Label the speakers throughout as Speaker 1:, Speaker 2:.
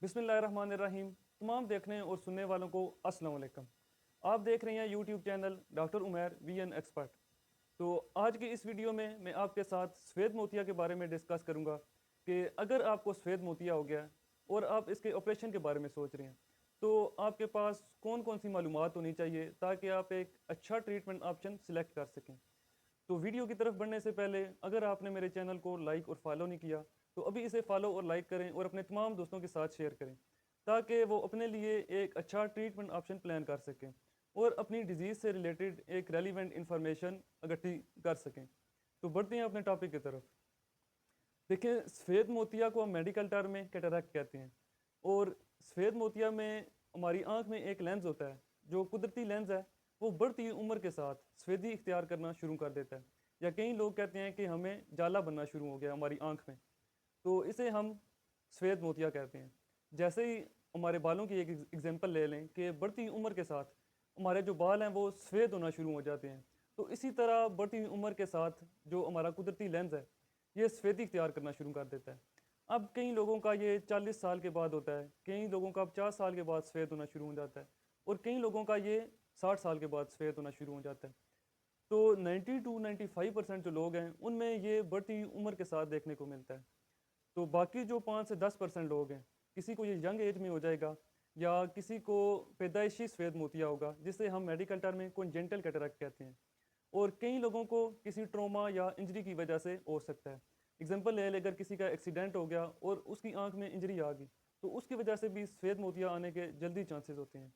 Speaker 1: बिस्मिल्लाहिर्रहमानिर्रहीम। तमाम देखने और सुनने वालों को अस्सलाम वालेकुम। आप देख रहे हैं YouTube channel doctor Umair V N expert. तो आज की इस वीडियो में मैं आपके साथ सफ़ेद मोतिया के बारे में डिस्कस करूंगा कि अगर आपको सफ़ेद मोतिया हो गया और आप इसके ऑपरेशन के बारे में सोच रहे हैं तो आपके पास कौन कौन सी मालूमात होनी चाहिए ताकि आप एक अच्छा ट्रीटमेंट ऑप्शन सिलेक्ट कर सकें। तो वीडियो की तरफ बढ़ने से पहले अगर आपने मेरे चैनल को लाइक और फॉलो नहीं किया तो अभी इसे फॉलो और लाइक करें और अपने तमाम दोस्तों के साथ शेयर करें ताकि वो अपने लिए एक अच्छा ट्रीटमेंट ऑप्शन प्लान कर सकें और अपनी डिजीज़ से रिलेटेड एक रेलिवेंट इंफॉर्मेशन इकट्ठी कर सकें। तो बढ़ते हैं अपने टॉपिक की तरफ। देखिए, सफ़ेद मोतिया को हम मेडिकल टर्म में कैटरैक्ट कहते हैं और सफ़ेद मोतिया में हमारी आंख में एक लेंस होता है जो कुदरती लेंस है। वो बढ़ती उम्र के साथ सफ़ेदी इख्तियार करना शुरू कर देता है, या कई लोग कहते हैं कि हमें जाला बनना शुरू हो गया हमारी आंख में, तो इसे हम सफ़ेद मोतिया कहते हैं। जैसे ही हमारे बालों की एक एग्जांपल ले लें कि बढ़ती उम्र के साथ हमारे जो बाल हैं वो सफ़ेद होना शुरू हो जाते हैं, तो इसी तरह बढ़ती उम्र के साथ जो हमारा कुदरती लेंस है ये सफ़ेदी इख्तियार करना शुरू कर देता है। अब कई लोगों का ये 40 साल के बाद होता है, कई लोगों का 50 साल के बाद सफ़ेद होना शुरू हो जाता है और कई लोगों का ये 60 साल के बाद सफ़ेद होना शुरू हो जाता है। तो 90 टू 95% जो लोग हैं उनमें ये बढ़ती उम्र के साथ देखने को मिलता है। तो बाकी जो 5 से 10% लोग हैं, किसी को ये यंग एज में हो जाएगा या किसी को पैदाइशी सफ़ेद मोतिया होगा जिसे हम मेडिकल टर्म में कॉन्जेनिटल कैटरैक्ट कहते हैं, और कई लोगों को किसी ट्रॉमा या इंजरी की वजह से हो सकता है। एग्जांपल ले लें, अगर किसी का एक्सीडेंट हो गया और उसकी आंख में इंजरी आ गई तो उसकी वजह से भी सफ़ेद मोतिया आने के जल्दी चांसेस होते हैं।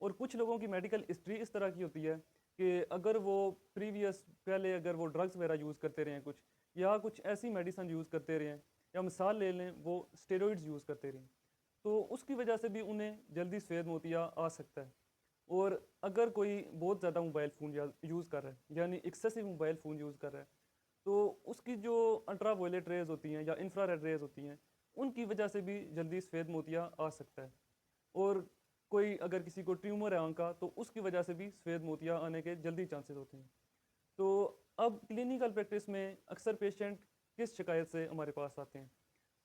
Speaker 1: और कुछ लोगों की मेडिकल हिस्ट्री इस तरह की होती है कि अगर वो प्रीवियस पहले अगर वो ड्रग्स वगैरह यूज़ करते रहे हैं कुछ, या कुछ ऐसी मेडिसिन यूज़ करते रहे हैं, या मिसाल ले लें वो स्टेरॉइड्स यूज़ करते रहे, तो उसकी वजह से भी उन्हें जल्दी सफ़ेद मोतिया आ सकता है। और अगर कोई बहुत ज़्यादा मोबाइल फ़ोन यूज़ कर रहा है, यानी एक्सेसिव मोबाइल फ़ोन यूज़ कर रहा है, तो उसकी जो अल्ट्रा वायलेट रेज़ होती हैं या इंफ्रारेड रेज़ होती हैं, उनकी वजह से भी जल्दी सफ़ेद मोतिया आ सकता है। और कोई अगर किसी को ट्यूमर है आँख का तो उसकी वजह से भी सफ़ेद मोतिया आने के जल्दी चांसेस होते हैं। तो अब क्लिनिकल प्रैक्टिस में अक्सर पेशेंट किस शिकायत से हमारे पास आते हैं,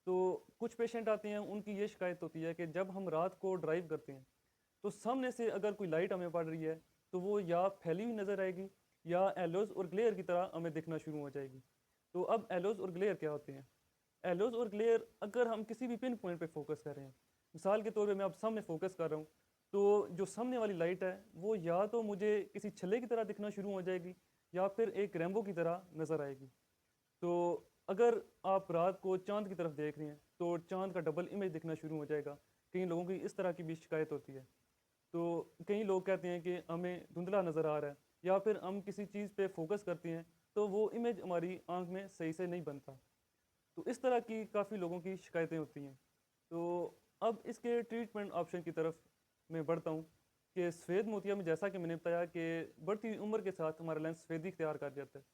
Speaker 1: तो कुछ पेशेंट आते हैं उनकी ये शिकायत होती है कि जब हम रात को ड्राइव करते हैं तो सामने से अगर कोई लाइट हमें पड़ रही है तो वो या फैली हुई नज़र आएगी या एलोज और ग्लेयर की तरह हमें दिखना शुरू हो जाएगी। तो अब एलोज और ग्लेयर क्या होते हैं? एलोज और ग्लेयर अगर हम किसी भी पिन पॉइंट पे फोकस कर रहे हैं, मिसाल के तौर पे मैं अब सामने फोकस कर रहा हूँ, तो जो सामने वाली लाइट है वो या तो मुझे किसी छल्ले की तरह दिखना शुरू हो जाएगी या फिर एक रैम्बो की तरह नज़र आएगी। तो अगर आप रात को चाँद की तरफ देख रहे हैं तो चाँद का डबल इमेज दिखना शुरू हो जाएगा। कई लोगों की इस तरह की भी शिकायत होती है। तो कई लोग कहते हैं कि हमें धुंधला नज़र आ रहा है, या फिर हम किसी चीज़ पे फोकस करते हैं तो वो इमेज हमारी आँख में सही से नहीं बनता। तो इस तरह की काफ़ी लोगों की शिकायतें होती हैं। तो अब इसके ट्रीटमेंट ऑप्शन की तरफ मैं बढ़ता हूँ कि सफ़ेद मोतिया में जैसा कि मैंने बताया कि बढ़ती उम्र के साथ हमारा लेंस सफ़ेदी इख्तियार कर जाता है।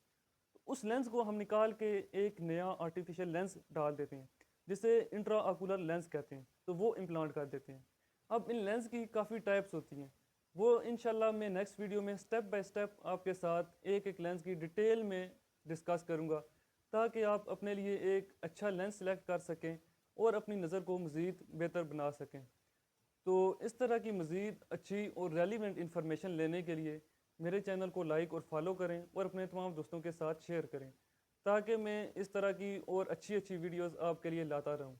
Speaker 1: तो उस लेंस को हम निकाल के एक नया आर्टिफिशियल लेंस डाल देते हैं जिसे इंट्रा ऑकुलर लेंस कहते हैं, तो वो इम्प्लांट कर देते हैं। अब इन लेंस की काफ़ी टाइप्स होती हैं, वो इंशाल्लाह मैं नेक्स्ट वीडियो में स्टेप बाय स्टेप आपके साथ एक एक लेंस की डिटेल में डिस्कस करूँगा ताकि आप अपने लिए एक अच्छा लेंस सेलेक्ट कर सकें और अपनी नज़र को मज़ीद बेहतर बना सकें। तो इस तरह की मज़ीद अच्छी और रेलिवेंट इन्फॉर्मेशन लेने के लिए मेरे चैनल को लाइक और फॉलो करें और अपने तमाम दोस्तों के साथ शेयर करें ताकि मैं इस तरह की और अच्छी अच्छी वीडियोस आपके लिए लाता रहूं।